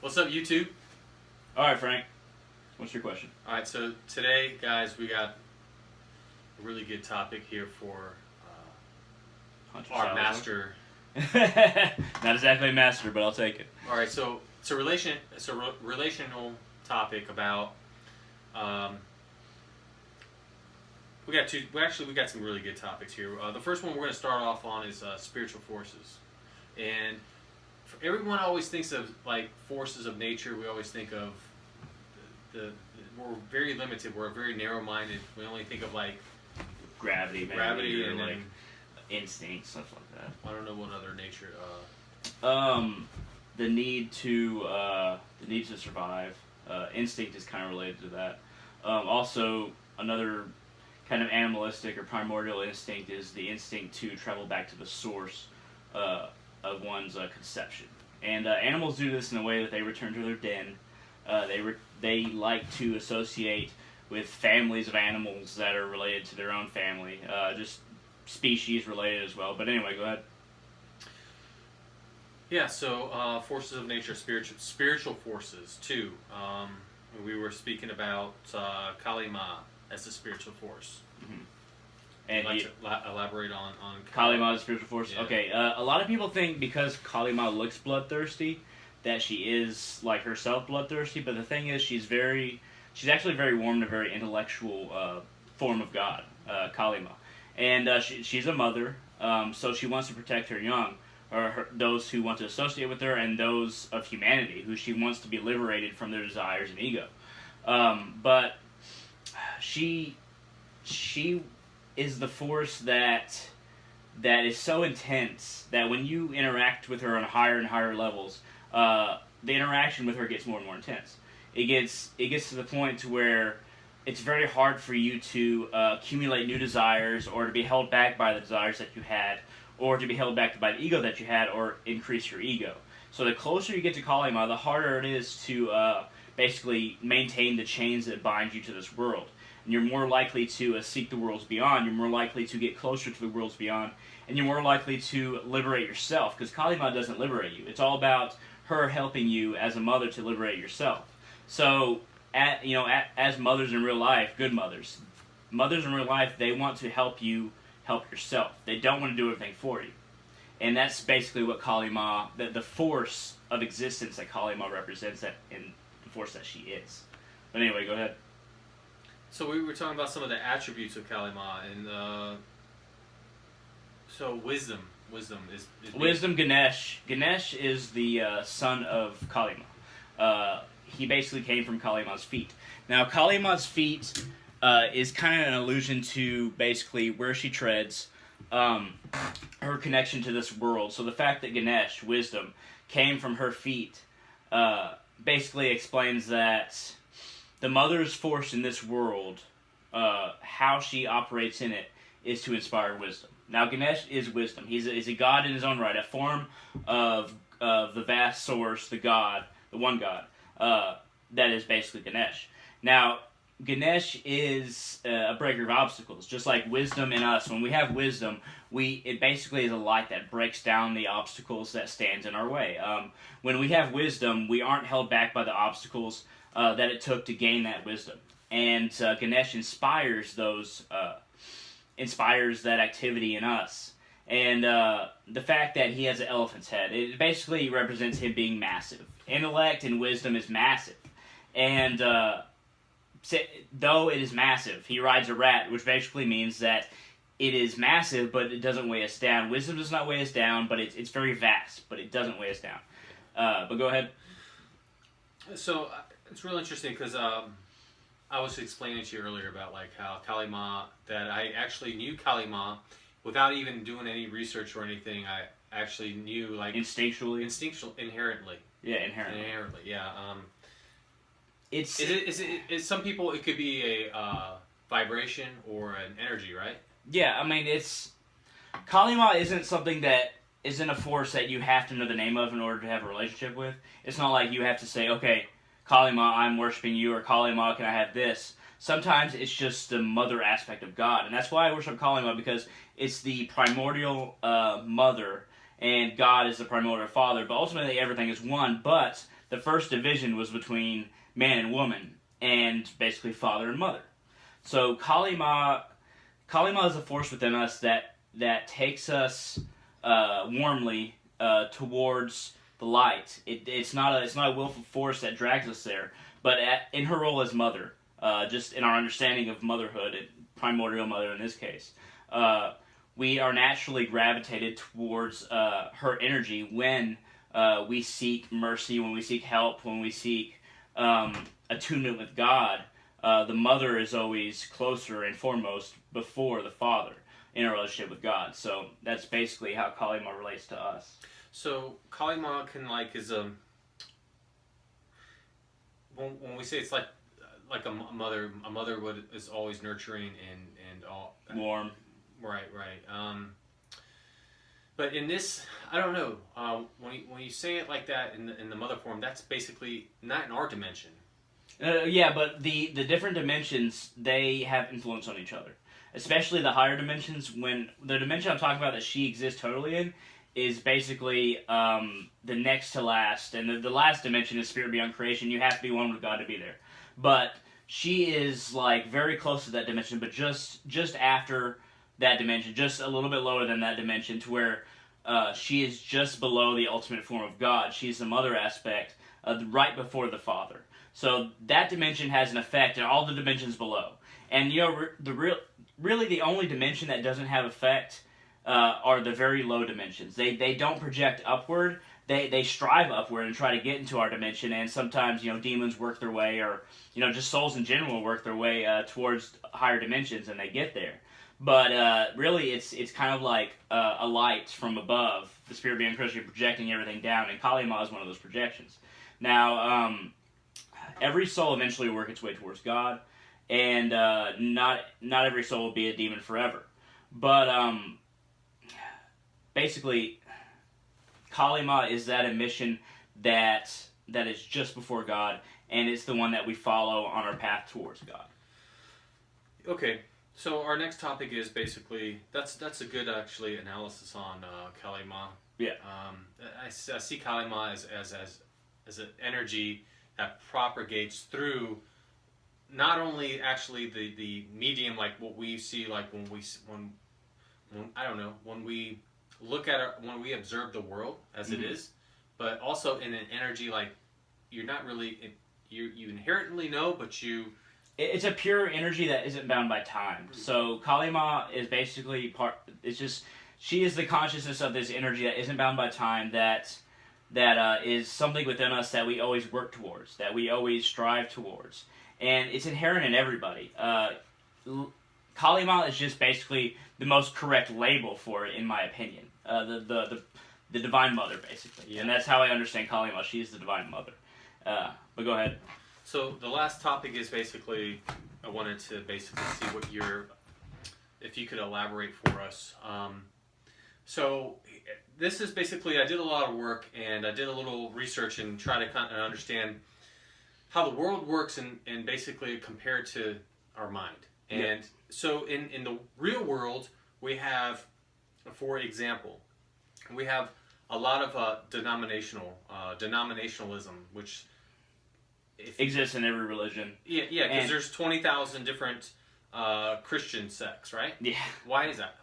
What's up, YouTube? All right, Frank. What's your question? All right, so today, guys, we got a really good topic here for our master. Not exactly a master, but I'll take it. All right, so it's a relational topic about. We got two. We got some really good topics here. The first one we're going to start off on is spiritual forces, and everyone always thinks of like forces of nature. We always think of we're very limited. We're very narrow-minded. We only think of like gravity, and like instinct, stuff like that. I don't know what other nature. The need to survive. Instinct is kind of related to that. Also, another kind of animalistic or primordial instinct is the instinct to travel back to the source of one's conception. And animals do this in a way that they return to their den. They like to associate with families of animals that are related to their own family, just species related as well. But anyway, go ahead. Yeah, so forces of nature, spiritual forces too. We were speaking about Kali Ma as a spiritual force. Mm-hmm. And like to elaborate on Kali Ma as a spiritual force. Yeah. Okay, a lot of people think because Kali Ma looks bloodthirsty that she is like herself bloodthirsty, but the thing is she's actually very warm and a very intellectual form of God, Kali Ma, and she's a mother, so she wants to protect her young, or those who want to associate with her, and those of humanity who she wants to be liberated from their desires and ego. But she is the force that is so intense that when you interact with her on higher and higher levels, the interaction with her gets more and more intense. It gets to the point to where it's very hard for you to accumulate new desires, or to be held back by the desires that you had, or to be held back by the ego that you had, or increase your ego. So the closer you get to Kali Ma, the harder it is to basically maintain the chains that bind you to this world. And you're more likely to seek the worlds beyond. You're more likely to get closer to the worlds beyond, and you're more likely to liberate yourself, because Kali Ma doesn't liberate you. It's all about her helping you as a mother to liberate yourself. So, as mothers in real life, good mothers in real life, they want to help you help yourself. They don't want to do everything for you. And that's basically what Kali Ma, the force of existence that Kali Ma represents, and the force that she is. But anyway, go ahead. So we were talking about some of the attributes of Kali Ma, and so wisdom is wisdom. Ganesh is the son of Kali Ma. He basically came from Kali Ma's feet. Now, Kali Ma's feet is kind of an allusion to basically where she treads, her connection to this world. So the fact that Ganesh, wisdom, came from her feet, basically explains that the mother's force in this world, how she operates in it, is to inspire wisdom. Now, Ganesh is wisdom. He's a god in his own right, a form of the vast source, the God, the one God, that is basically Ganesh. Now, Ganesh is a breaker of obstacles, just like wisdom in us. When we have wisdom, it basically is a light that breaks down the obstacles that stands in our way. When we have wisdom, we aren't held back by the obstacles that it took to gain that wisdom. And Ganesh inspires that activity in us. And the fact that he has an elephant's head, it basically represents him being massive. Intellect and wisdom is massive. And though it is massive, he rides a rat, which basically means that it is massive, but it doesn't weigh us down. Wisdom does not weigh us down, but it's very vast, but it doesn't weigh us down. But go ahead. So it's really interesting because I was explaining to you earlier about like how Kali Ma, that I actually knew Kali Ma without even doing any research or anything. I actually knew like inherently. Yeah, inherently. Yeah. Is some people it could be a vibration or an energy, right? Yeah, I mean Kali Ma isn't something that isn't a force that you have to know the name of in order to have a relationship with. It's not like you have to say, okay, Kali Ma, I'm worshiping you, or Kali Ma, can I have this? Sometimes it's just the mother aspect of God, and that's why I worship Kali Ma, because it's the primordial mother and God is the primordial father, but ultimately everything is one, but the first division was between man and woman, and basically father and mother. So Kalima is a force within us that takes us warmly towards the light. It's not a willful force that drags us there, but in her role as mother, just in our understanding of motherhood, and primordial mother in this case, we are naturally gravitated towards her energy when we seek mercy, when we seek help, when we seek attunement with God. The mother is always closer and foremost before the father in a relationship with God. So that's basically how Kalima relates to us. So Kalima can is when we say it's like a mother is always nurturing and all warm. Right. But in this, I don't know. When you say it like that in the mother form, that's basically not in our dimension. Yeah, but the different dimensions, they have influence on each other. Especially the higher dimensions. When the dimension I'm talking about that she exists totally in is basically the next to last, and the last dimension is spirit beyond creation. You have to be one with God to be there. But she is very close to that dimension, but just after that dimension, just a little bit lower than that dimension, to where she is just below the ultimate form of God. She's the mother aspect, right before the father. So that dimension has an effect in all the dimensions below. And really the only dimension that doesn't have effect are the very low dimensions. They don't project upward. They strive upward and try to get into our dimension, and sometimes demons work their way, or just souls in general work their way towards higher dimensions, and they get there. But really, it's kind of like a light from above, the spirit beyond creation projecting everything down, and Kalima is one of those projections. Now, every soul eventually will work its way towards God, and not every soul will be a demon forever. But basically, Kalima is that emission that is just before God, and it's the one that we follow on our path towards God. Okay, so our next topic is basically that's a good actually analysis on Kalima. Yeah. I see Kalima as an energy that propagates through not only actually the medium, like what we see, like when I don't know, when we look at when we observe the world as it is, but also in an energy like you're not really you inherently know, but it's a pure energy that isn't bound by time. So Kalima is basically she is the consciousness of this energy that isn't bound by time, that is something within us that we always work towards, that we always strive towards, and it's inherent in everybody. Kalima is just basically the most correct label for it, in my opinion. The Divine Mother, basically. Yeah. And that's how I understand Kalima. She's the Divine Mother. But go ahead. So the last topic is basically, I wanted to basically see what if you could elaborate for us. So this is basically, I did a lot of work, and I did a little research and try to kind of understand how the world works and basically compare it to our mind. And so in the real world, we have, for example, we have a lot of denominationalism, which exists in every religion. Yeah, because there's 20,000 different Christian sects, right? Yeah. Why is that?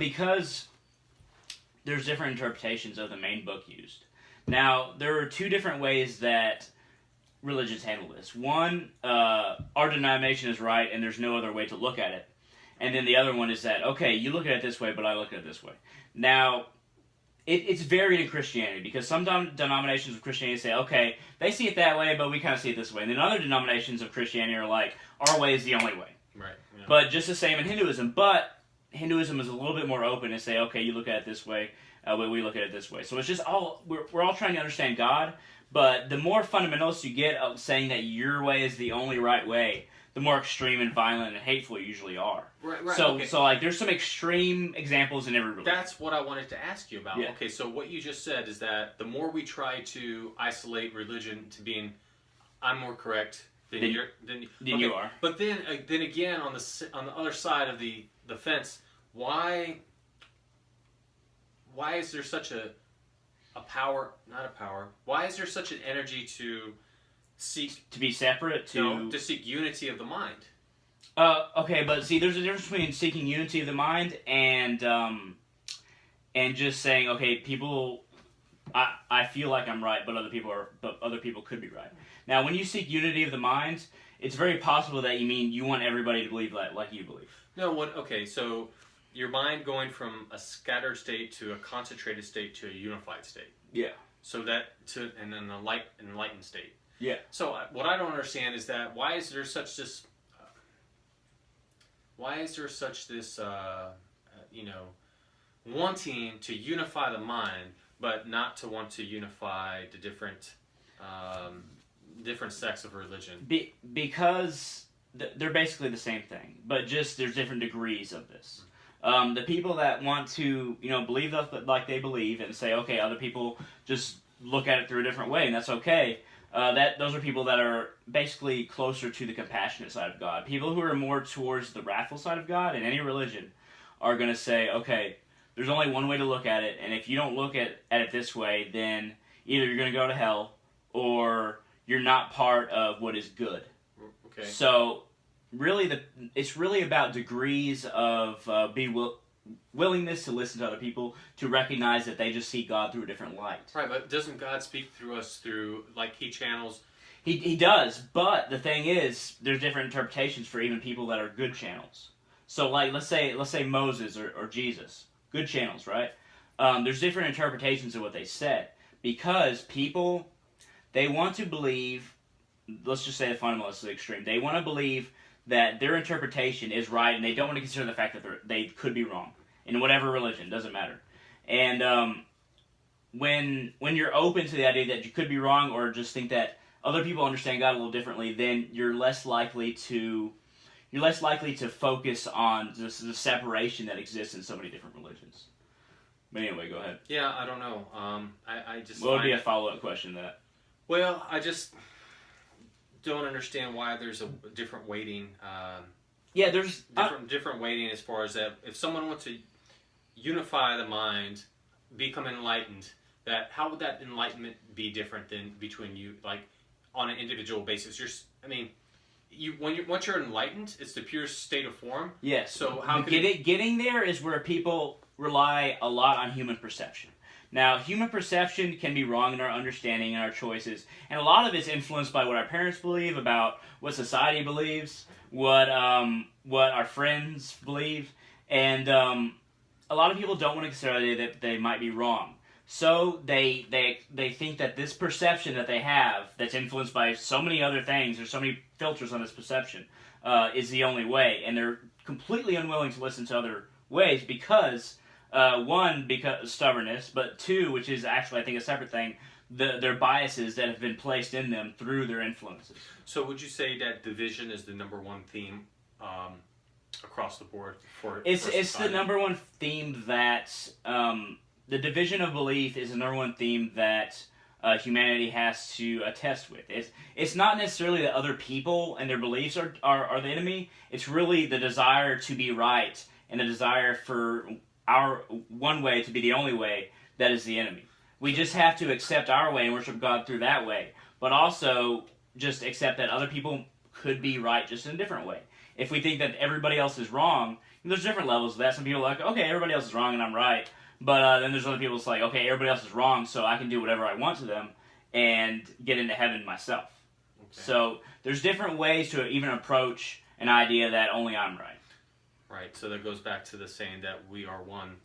Because there's different interpretations of the main book used. Now, there are two different ways that religions handle this. One, our denomination is right, and there's no other way to look at it. And then the other one is that, okay, you look at it this way, but I look at it this way. Now, it's varied in Christianity, because some denominations of Christianity say, okay, they see it that way, but we kind of see it this way. And then other denominations of Christianity are like, our way is the only way. Right. Yeah. But just the same in Hinduism. But Hinduism is a little bit more open and say, okay, you look at it this way, but we look at it this way. So it's just we're all trying to understand God, but the more fundamentalist you get of saying that your way is the only right way, the more extreme and violent and hateful you usually are. Right. So, okay. so there's some extreme examples in every religion. That's what I wanted to ask you about. Yeah. Okay, so what you just said is that the more we try to isolate religion to being, I'm more correct than you are. But then again, on the other side of the fence, why why is there such a power? Not a power. Why is there such an energy to seek To be separate, to seek unity of the mind? Okay, but see, there's a difference between seeking unity of the mind and just saying, okay, people, I feel like I'm right, but other people could be right. Now, when you seek unity of the mind, it's very possible that you want everybody to believe like you believe. No, okay, so your mind going from a scattered state to a concentrated state to a unified state. Yeah. So and then an enlightened state. Yeah. So what I don't understand is that why is there such this wanting to unify the mind, but not to want to unify the different sects of religion? Because they're basically the same thing, but just there's different degrees of this. The people that want to, believe like they believe and say, okay, other people just look at it through a different way, and that's okay. Those are people that are basically closer to the compassionate side of God. People who are more towards the wrathful side of God in any religion are going to say, okay, there's only one way to look at it, and if you don't look at it this way, then either you're going to go to hell or you're not part of what is good. Okay. So, really, it's really about degrees of willingness to listen to other people, to recognize that they just see God through a different light. Right, but doesn't God speak through us through, like, He channels? He does, but the thing is, there's different interpretations for even people that are good channels. So, like, let's say Moses or Jesus, good channels, right? There's different interpretations of what they said, because people, they want to believe, let's just say the fundamentalists are extreme, they want to believe that their interpretation is right, and they don't want to consider the fact that they could be wrong in whatever religion. Doesn't matter. And when you're open to the idea that you could be wrong, or just think that other people understand God a little differently, then you're less likely to focus on the separation that exists in so many different religions. But anyway, go ahead. Yeah, I don't know. I just. What would be a follow-up question to that? Well, I just don't understand why there's a different weighting. Yeah, there's different weighting as far as that. If someone wants to unify the mind, become enlightened, how would that enlightenment be different than between you, like on an individual basis? Once you're enlightened, it's the pure state of form. Yes. So how getting there is where people rely a lot on human perception. Now, human perception can be wrong in our understanding and our choices, and a lot of it's influenced by what our parents believe, about what society believes, what our friends believe, and a lot of people don't want to consider the idea that they might be wrong. So they think that this perception that they have, that's influenced by so many other things, there's so many filters on this perception, is the only way, and they're completely unwilling to listen to other ways because. One, because stubbornness, but two, which is actually, I think, a separate thing, their biases that have been placed in them through their influences. So would you say that division is the number one theme across the board for It's the number one theme that, the division of belief is the number one theme that humanity has to attest with. It's not necessarily that other people and their beliefs are the enemy, it's really the desire to be right and the desire for our one way to be the only way that is the enemy. We just have to accept our way and worship God through that way, but also just accept that other people could be right just in a different way. If we think that everybody else is wrong, there's different levels of that. Some people are like, okay, everybody else is wrong and I'm right, but then there's other people that's like, okay, everybody else is wrong, so I can do whatever I want to them and get into heaven myself. Okay. So there's different ways to even approach an idea that only I'm right. Right, so that goes back to the saying that we are one,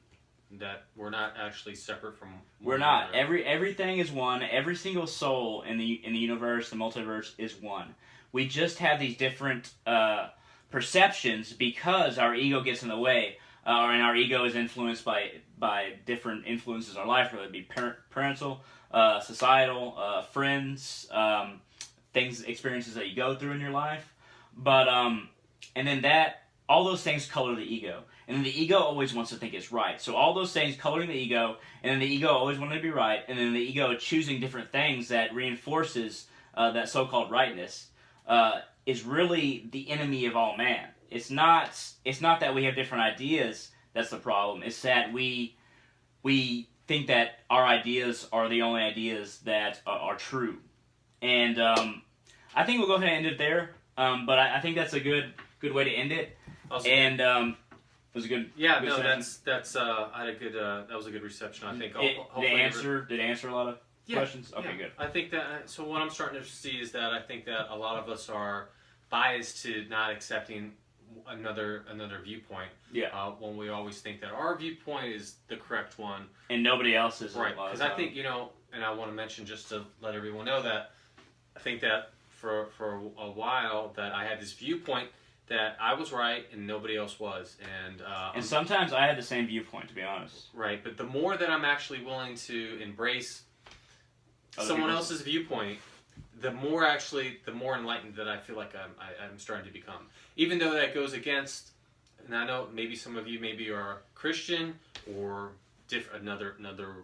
that we're not actually separate from one We're not. Another. Everything is one. Every single soul in the universe, the multiverse, is one. We just have these different perceptions because our ego gets in the way, and our ego is influenced by different influences in our life, whether it be parental, societal, friends, experiences that you go through in your life. But and then all those things color the ego. And then the ego always wants to think it's right. So all those things coloring the ego, and then the ego always wanting to be right, and then the ego choosing different things that reinforces that so-called rightness, is really the enemy of all man. It's not that we have different ideas that's the problem. It's that we we think that our ideas are the only ideas that are true. And I think we'll go ahead and end it there. But I think that's a good way to end it. Also, And it was a good. yeah, good no, session. that's I had a good that was a good reception. I think. Did it answer a lot of questions? Okay, good. I think that. So what I'm starting to see is that I think that a lot of us are biased to not accepting another viewpoint. Yeah. When we always think that our viewpoint is the correct one, And nobody else is. right? Because I think and I want to mention just to let everyone know that I think that for a while that I had this viewpoint that I was right and nobody else was, and sometimes I had the same viewpoint, to be honest. right. But the more that I'm actually willing to embrace Other someone people's- else's viewpoint, the more enlightened that I feel like I'm starting to become. Even though that goes against, and I know maybe some of you maybe are Christian or another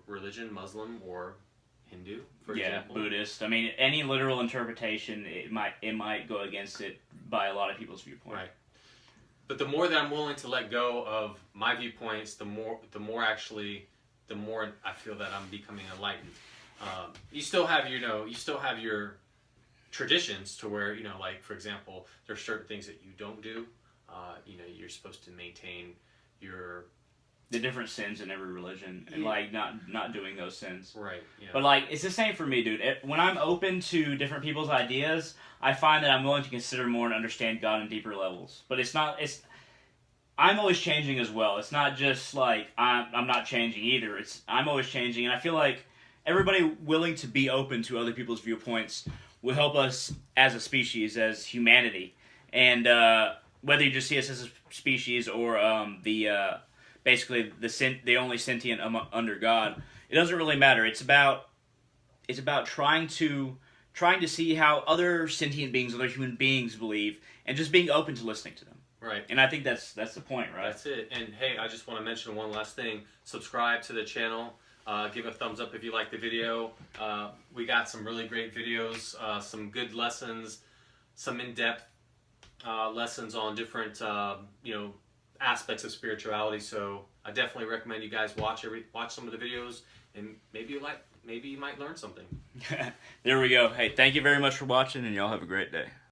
religion, Muslim or Hindu, for example. Buddhist. I mean, any literal interpretation, it might go against it by a lot of people's viewpoint. Right. But the more that I'm willing to let go of my viewpoints, the more I feel that I'm becoming enlightened. You still have your traditions to where like for example, there's certain things that you don't do. You're supposed to maintain the different sins in every religion, and like not doing those sins. Right. Yeah. But like it's the same for me, dude. When I'm open to different people's ideas, I find that I'm willing to consider more and understand God on deeper levels. But I'm always changing as well. It's not just like I'm not changing either. I'm always changing, and I feel like everybody willing to be open to other people's viewpoints will help us as a species, as humanity. And whether you just see us as a species or basically the only sentient under God, it doesn't really matter. It's about trying to see how other sentient beings, other human beings believe, and just being open to listening to them. Right. And I think that's the point, right? That's it. And hey, I just want to mention one last thing. Subscribe to the channel. Give a thumbs up if you like the video. We got some really great videos, some good lessons, some in-depth lessons on different aspects of spirituality. So I definitely recommend you guys watch some of the videos, and maybe you might learn something. There we go. Hey, thank you very much for watching, and y'all have a great day.